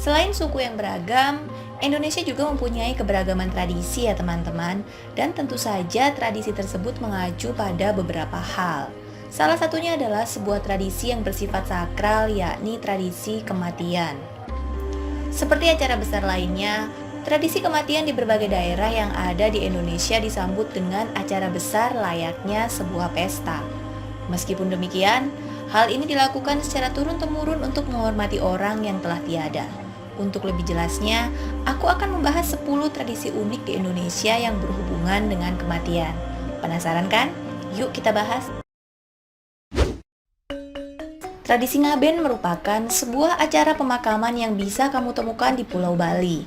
Selain suku yang beragam, Indonesia juga mempunyai keberagaman tradisi ya teman-teman, dan tentu saja tradisi tersebut mengacu pada beberapa hal. Salah satunya adalah sebuah tradisi yang bersifat sakral, yakni tradisi kematian. Seperti acara besar lainnya, tradisi kematian di berbagai daerah yang ada di Indonesia disambut dengan acara besar layaknya sebuah pesta. Meskipun demikian, hal ini dilakukan secara turun-temurun untuk menghormati orang yang telah tiada. Untuk lebih jelasnya, aku akan membahas 10 tradisi unik di Indonesia yang berhubungan dengan kematian. Penasaran kan? Yuk kita bahas. Tradisi ngaben merupakan sebuah acara pemakaman yang bisa kamu temukan di Pulau Bali.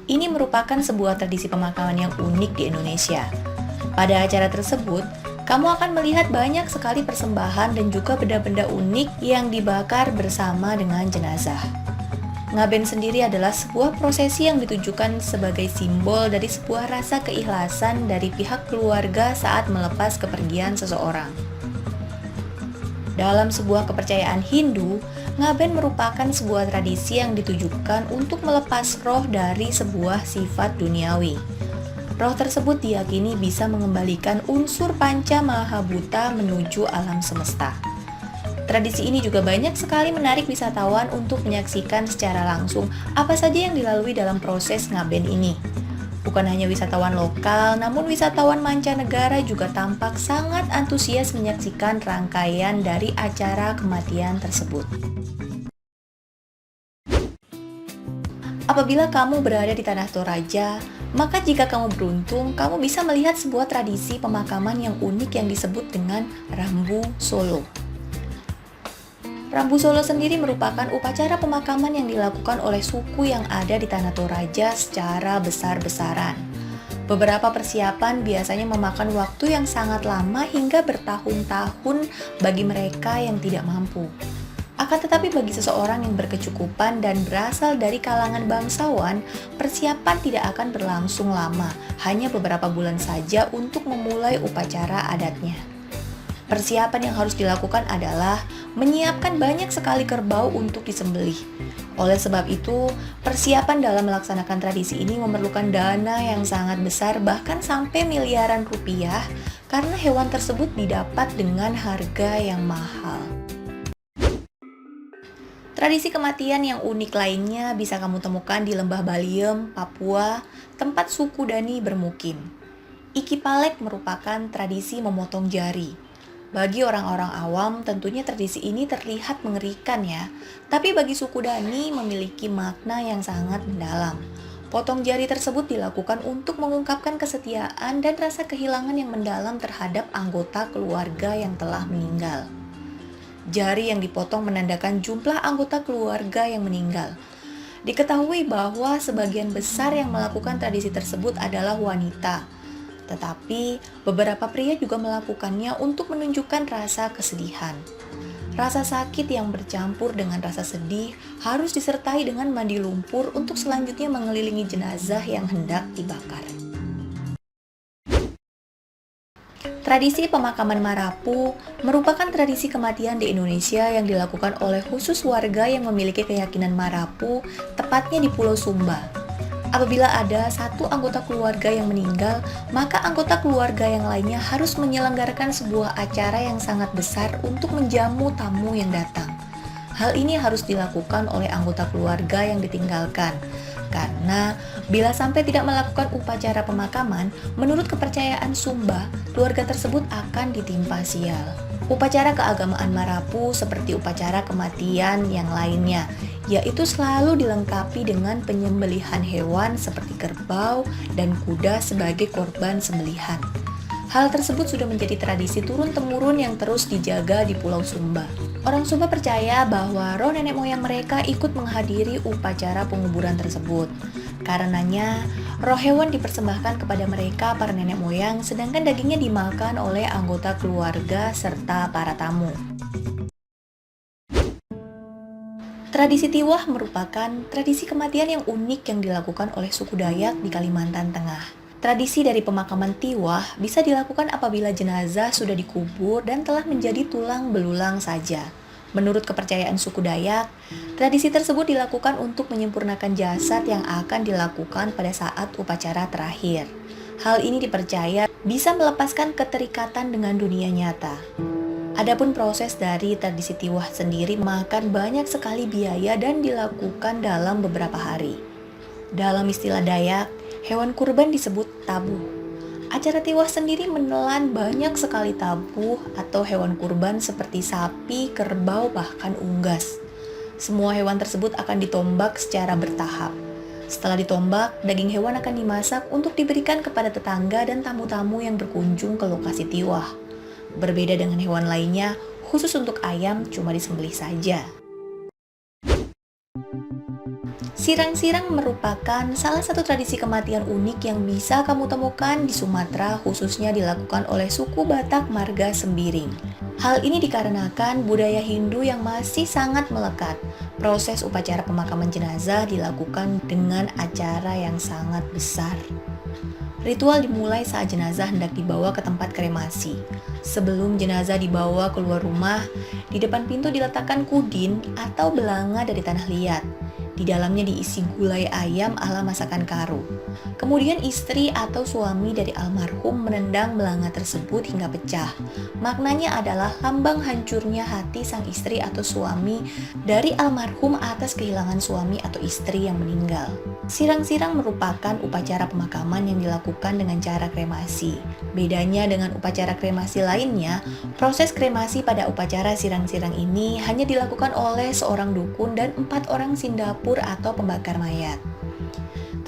Ini merupakan sebuah tradisi pemakaman yang unik di Indonesia. Pada acara tersebut, kamu akan melihat banyak sekali persembahan dan juga benda-benda unik yang dibakar bersama dengan jenazah. Ngaben sendiri adalah sebuah prosesi yang ditujukan sebagai simbol dari sebuah rasa keikhlasan dari pihak keluarga saat melepas kepergian seseorang. Dalam sebuah kepercayaan Hindu, ngaben merupakan sebuah tradisi yang ditujukan untuk melepas roh dari sebuah sifat duniawi. Roh tersebut diyakini bisa mengembalikan unsur panca mahabhuta menuju alam semesta. Tradisi ini juga banyak sekali menarik wisatawan untuk menyaksikan secara langsung apa saja yang dilalui dalam proses ngaben ini. Bukan hanya wisatawan lokal, namun wisatawan mancanegara juga tampak sangat antusias menyaksikan rangkaian dari acara kematian tersebut. Apabila kamu berada di Tanah Toraja, maka jika kamu beruntung, kamu bisa melihat sebuah tradisi pemakaman yang unik yang disebut dengan Rambu Solo. Rambu Solo sendiri merupakan upacara pemakaman yang dilakukan oleh suku yang ada di Tanah Toraja secara besar-besaran. Beberapa persiapan biasanya memakan waktu yang sangat lama hingga bertahun-tahun bagi mereka yang tidak mampu. Akan tetapi bagi seseorang yang berkecukupan dan berasal dari kalangan bangsawan, persiapan tidak akan berlangsung lama, hanya beberapa bulan saja untuk memulai upacara adatnya. Persiapan yang harus dilakukan adalah menyiapkan banyak sekali kerbau untuk disembelih. Oleh sebab itu, persiapan dalam melaksanakan tradisi ini memerlukan dana yang sangat besar, bahkan sampai miliaran rupiah, karena hewan tersebut didapat dengan harga yang mahal. Tradisi kematian yang unik lainnya bisa kamu temukan di Lembah Baliem, Papua, tempat suku Dani bermukim. Iki Palek merupakan tradisi memotong jari. Bagi orang-orang awam, tentunya tradisi ini terlihat mengerikan ya. Tapi bagi suku Dani memiliki makna yang sangat mendalam. Potong jari tersebut dilakukan untuk mengungkapkan kesetiaan dan rasa kehilangan yang mendalam terhadap anggota keluarga yang telah meninggal. Jari yang dipotong menandakan jumlah anggota keluarga yang meninggal. Diketahui bahwa sebagian besar yang melakukan tradisi tersebut adalah wanita. Tetapi beberapa pria juga melakukannya untuk menunjukkan rasa kesedihan. Rasa sakit yang bercampur dengan rasa sedih harus disertai dengan mandi lumpur untuk selanjutnya mengelilingi jenazah yang hendak dibakar. Tradisi pemakaman Marapu merupakan tradisi kematian di Indonesia yang dilakukan oleh khusus warga yang memiliki keyakinan Marapu, tepatnya di Pulau Sumba. Apabila ada satu anggota keluarga yang meninggal, maka anggota keluarga yang lainnya harus menyelenggarakan sebuah acara yang sangat besar untuk menjamu tamu yang datang. Hal ini harus dilakukan oleh anggota keluarga yang ditinggalkan, karena bila sampai tidak melakukan upacara pemakaman, menurut kepercayaan Sumba, keluarga tersebut akan ditimpa sial. Upacara keagamaan Marapu seperti upacara kematian yang lainnya, yaitu selalu dilengkapi dengan penyembelihan hewan seperti kerbau dan kuda sebagai korban sembelihan. Hal tersebut sudah menjadi tradisi turun-temurun yang terus dijaga di Pulau Sumba. Orang Sumba percaya bahwa roh nenek moyang mereka ikut menghadiri upacara penguburan tersebut. Karenanya, roh hewan dipersembahkan kepada mereka para nenek moyang, sedangkan dagingnya dimakan oleh anggota keluarga serta para tamu. Tradisi Tiwah merupakan tradisi kematian yang unik yang dilakukan oleh suku Dayak di Kalimantan Tengah. Tradisi dari pemakaman Tiwah bisa dilakukan apabila jenazah sudah dikubur dan telah menjadi tulang belulang saja. Menurut kepercayaan suku Dayak, tradisi tersebut dilakukan untuk menyempurnakan jasad yang akan dilakukan pada saat upacara terakhir. Hal ini dipercaya bisa melepaskan keterikatan dengan dunia nyata. Adapun proses dari tradisi Tiwah sendiri makan banyak sekali biaya dan dilakukan dalam beberapa hari. Dalam istilah Dayak, hewan kurban disebut tabuh. Acara Tiwah sendiri menelan banyak sekali tabuh atau hewan kurban seperti sapi, kerbau, bahkan unggas. Semua hewan tersebut akan ditombak secara bertahap. Setelah ditombak, daging hewan akan dimasak untuk diberikan kepada tetangga dan tamu-tamu yang berkunjung ke lokasi Tiwah. Berbeda dengan hewan lainnya, khusus untuk ayam cuma disembelih saja. Sirang-sirang merupakan salah satu tradisi kematian unik yang bisa kamu temukan di Sumatera, khususnya dilakukan oleh suku Batak Marga Sembiring. Hal ini dikarenakan budaya Hindu yang masih sangat melekat. Proses upacara pemakaman jenazah dilakukan dengan acara yang sangat besar. Ritual dimulai saat jenazah hendak dibawa ke tempat kremasi. Sebelum jenazah dibawa keluar rumah, di depan pintu diletakkan kudin atau belanga dari tanah liat. Di dalamnya diisi gulai ayam ala masakan Karo. Kemudian istri atau suami dari almarhum menendang belanga tersebut hingga pecah. Maknanya adalah lambang hancurnya hati sang istri atau suami dari almarhum atas kehilangan suami atau istri yang meninggal. Sirang-sirang merupakan upacara pemakaman yang dilakukan dengan cara kremasi. Bedanya dengan upacara kremasi lainnya, proses kremasi pada upacara sirang-sirang ini hanya dilakukan oleh seorang dukun dan 4 orang sindapur atau pembakar mayat.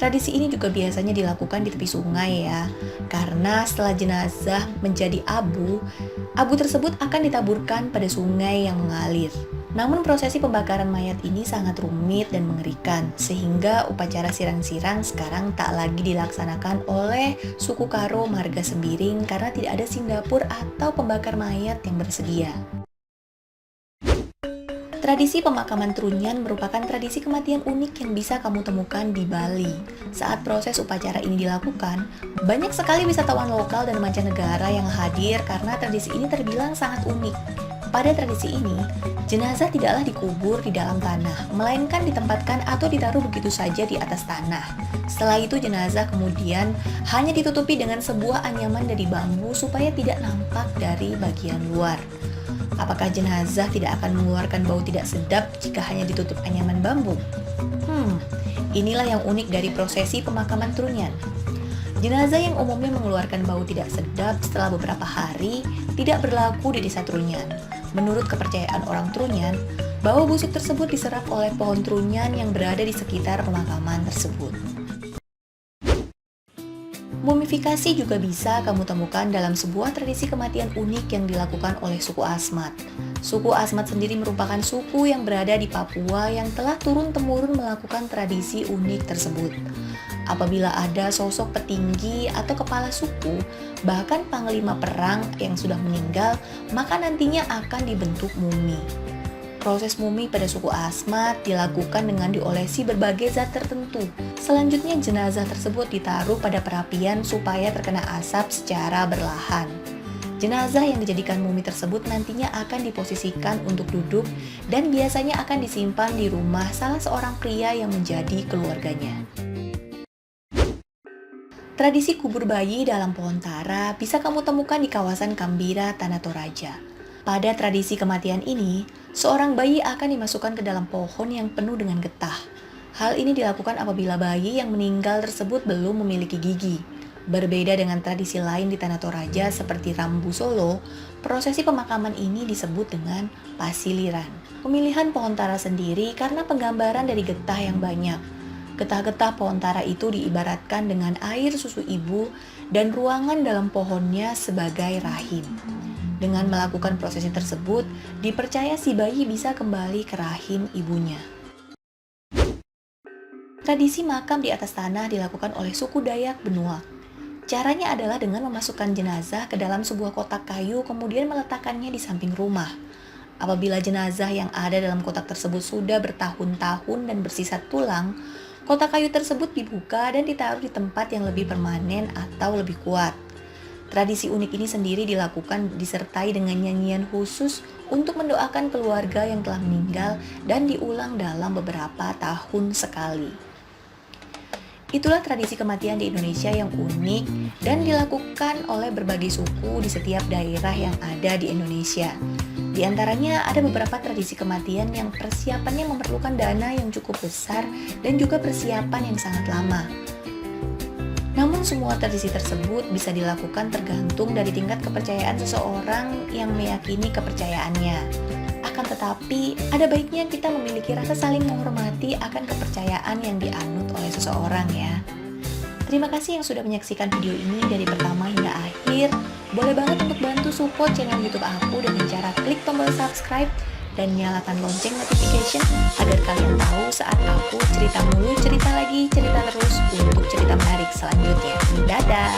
Tradisi ini juga biasanya dilakukan di tepi sungai ya, karena setelah jenazah menjadi abu, abu tersebut akan ditaburkan pada sungai yang mengalir. Namun prosesi pembakaran mayat ini sangat rumit dan mengerikan, sehingga upacara sirang-sirang sekarang tak lagi dilaksanakan oleh suku Karo Marga Sembiring karena tidak ada sindapur atau pembakar mayat yang bersedia. Tradisi pemakaman Trunyan merupakan tradisi kematian unik yang bisa kamu temukan di Bali. Saat proses upacara ini dilakukan, banyak sekali wisatawan lokal dan mancanegara yang hadir karena tradisi ini terbilang sangat unik. Pada tradisi ini, jenazah tidaklah dikubur di dalam tanah, melainkan ditempatkan atau ditaruh begitu saja di atas tanah. Setelah itu jenazah kemudian hanya ditutupi dengan sebuah anyaman dari bambu supaya tidak nampak dari bagian luar. Apakah jenazah tidak akan mengeluarkan bau tidak sedap jika hanya ditutup anyaman bambu? Inilah yang unik dari prosesi pemakaman Trunyan. Jenazah yang umumnya mengeluarkan bau tidak sedap setelah beberapa hari tidak berlaku di desa Trunyan. Menurut kepercayaan orang Trunyan, bau busuk tersebut diserap oleh pohon Trunyan yang berada di sekitar pemakaman tersebut. Mumifikasi juga bisa kamu temukan dalam sebuah tradisi kematian unik yang dilakukan oleh suku Asmat. Suku Asmat sendiri merupakan suku yang berada di Papua yang telah turun-temurun melakukan tradisi unik tersebut. Apabila ada sosok petinggi atau kepala suku, bahkan panglima perang yang sudah meninggal, maka nantinya akan dibentuk mumi. Proses mumi pada suku Asmat dilakukan dengan diolesi berbagai zat tertentu. Selanjutnya jenazah tersebut ditaruh pada perapian supaya terkena asap secara berlahan. Jenazah yang dijadikan mumi tersebut nantinya akan diposisikan untuk duduk dan biasanya akan disimpan di rumah salah seorang pria yang menjadi keluarganya. Tradisi kubur bayi dalam pohon tara bisa kamu temukan di kawasan Kambira, Tanah Toraja. Pada tradisi kematian ini, seorang bayi akan dimasukkan ke dalam pohon yang penuh dengan getah. Hal ini dilakukan apabila bayi yang meninggal tersebut belum memiliki gigi. Berbeda dengan tradisi lain di Tanah Toraja seperti Rambu Solo, prosesi pemakaman ini disebut dengan pasiliran. Pemilihan pohon tara sendiri karena penggambaran dari getah yang banyak. Getah-getah pohon tara itu diibaratkan dengan air susu ibu dan ruangan dalam pohonnya sebagai rahim. Dengan melakukan prosesi tersebut, dipercaya si bayi bisa kembali ke rahim ibunya. Tradisi makam di atas tanah dilakukan oleh suku Dayak Benuak. Caranya adalah dengan memasukkan jenazah ke dalam sebuah kotak kayu kemudian meletakkannya di samping rumah. Apabila jenazah yang ada dalam kotak tersebut sudah bertahun-tahun dan bersisa tulang, kotak kayu tersebut dibuka dan ditaruh di tempat yang lebih permanen atau lebih kuat. Tradisi unik ini sendiri dilakukan disertai dengan nyanyian khusus untuk mendoakan keluarga yang telah meninggal dan diulang dalam beberapa tahun sekali. Itulah tradisi kematian di Indonesia yang unik dan dilakukan oleh berbagai suku di setiap daerah yang ada di Indonesia. Di antaranya ada beberapa tradisi kematian yang persiapannya memerlukan dana yang cukup besar dan juga persiapan yang sangat lama. Namun semua tradisi tersebut bisa dilakukan tergantung dari tingkat kepercayaan seseorang yang meyakini kepercayaannya. Akan tetapi, ada baiknya kita memiliki rasa saling menghormati akan kepercayaan yang dianut oleh seseorang ya. Terima kasih yang sudah menyaksikan video ini dari pertama hingga akhir. Boleh banget untuk bantu support channel YouTube aku dengan cara klik tombol subscribe dan nyalakan lonceng notification agar kalian tahu saat aku cerita mulu, cerita lagi, cerita terus untuk cerita menarik selanjutnya. Dadah!